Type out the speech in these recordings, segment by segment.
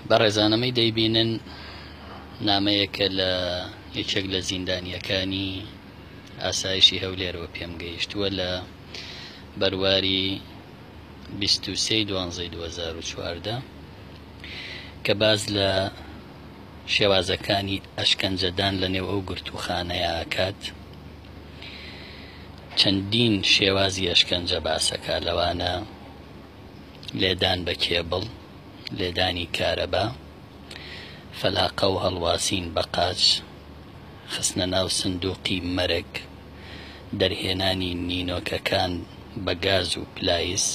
بەڕێزانەمەی دەیبینن نامەیەکە لە یەکێک لە زیندانیەکانی ئاسایشی هەولێرەوە پێم گەیشتووە لە بەرواری 23/12/2014 کە باز لە شێوازەکانی ئەشکەنجەدان لە نێو ئەو گرتوخانەیە ئاکات. چەندین شێوازی ئەشکەنجە باسەکە، لەوانە لێدان بە کێبڵ، لێدانی کارەبا، فەلاقە و هەڵواسین بە قاچ، خستنە ناو سندوقی مەرگ، دەرهێنانی نینۆکەکان بە گاز و پلایس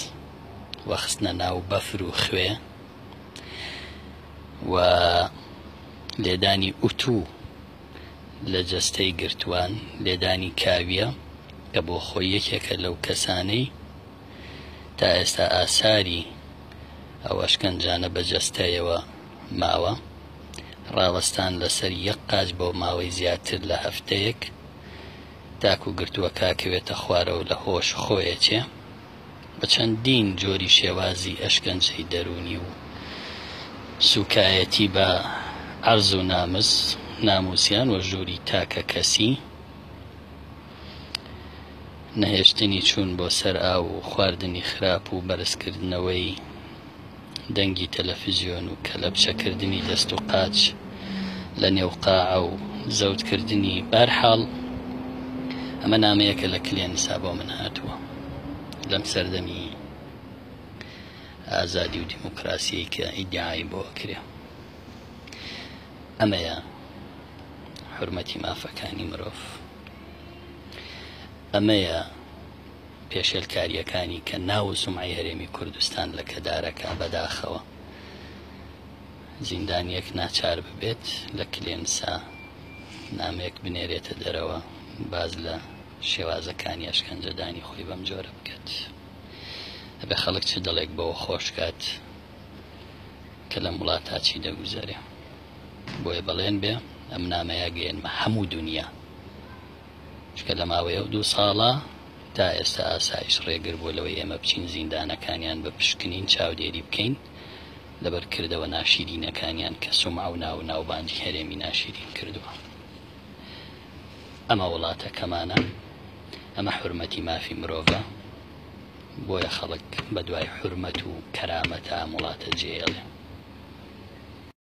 و خستنە ناو بەفر و خوێ و لێدانی ئوتوو لە جەستەی گرتووان، لێدانی کاویە کە بۆ خۆی یەکێکە لەو کەسانەی تا ئێستا ئاساری ئەو ئەشکەنجانە بە جەستەیەوە ماوە، ڕاوەستان لەسەر یەک قاچ بۆ ماوەی زیاتر لە هەفتەیەک تاکو گرتووە کاکەوێتە خوارەوە لە هۆش خۆیەکێ، بە چەندین جۆری شێوازی ئەشکەنجەی دەرونی و سوکایەتی بە عەرز و ناموسیان و ژووری تاکە کەسی، نەهێشتنی چوون بۆ سەر ئاو و خواردنی خراپ و بەرزکردنەوەی دەنگی تەلەڤیزیۆن و کەلەپچەکردنی دەست و قاچ لە نێو قاعە و زەوتکردنی. بەرحاڵ ئەمە نامەیەکە لە کلێنسا بۆ من هاتووە لەم سەردەمی ئازادی و دیموکراسی کە ئیدعای بۆ کرێ. ئەمەیە حورمەتی مافەکانی مرۆڤ، ئەمەیە پێشێلکاریەکانی کە ناو و سومعی هەرێمی کوردستان لە کەدارەکە بەداخەوە. زیندانیەک ناچار ببێت لە کلێنسا نامەیەک بنێرێتە دەرەوە باز لە شێوازەکانی ئەشکەنجەدانی خۆی بەم جۆرە بکات، ئەبێ خەڵک چ دڵێک بەوە خۆشکات کە لە وڵاتە چی دەگوزارێ. بۆیە بەڵێن بێ ئەم نامەیە گەێنمە هەموو دونیا، چکە لە ماوەیە 2 ساڵە تا ئێستا ئاسایش ڕێگر بۆ لەوەی ئێمە بچین زیندانەکانیان بە پشکنین چاودێری بکەین لەبەر کردەوە ناشیرینەکانیان کە سومع و ناوبانگی هەرێمی ناشیرین کردووە. ئەمە وڵاتەکەمانە، ئەمە حورمەتی مافی مرۆڤە، بۆیە خەڵک بە دوای حورمەت و کەرامەتە ئەم وڵاتە جێڵێ.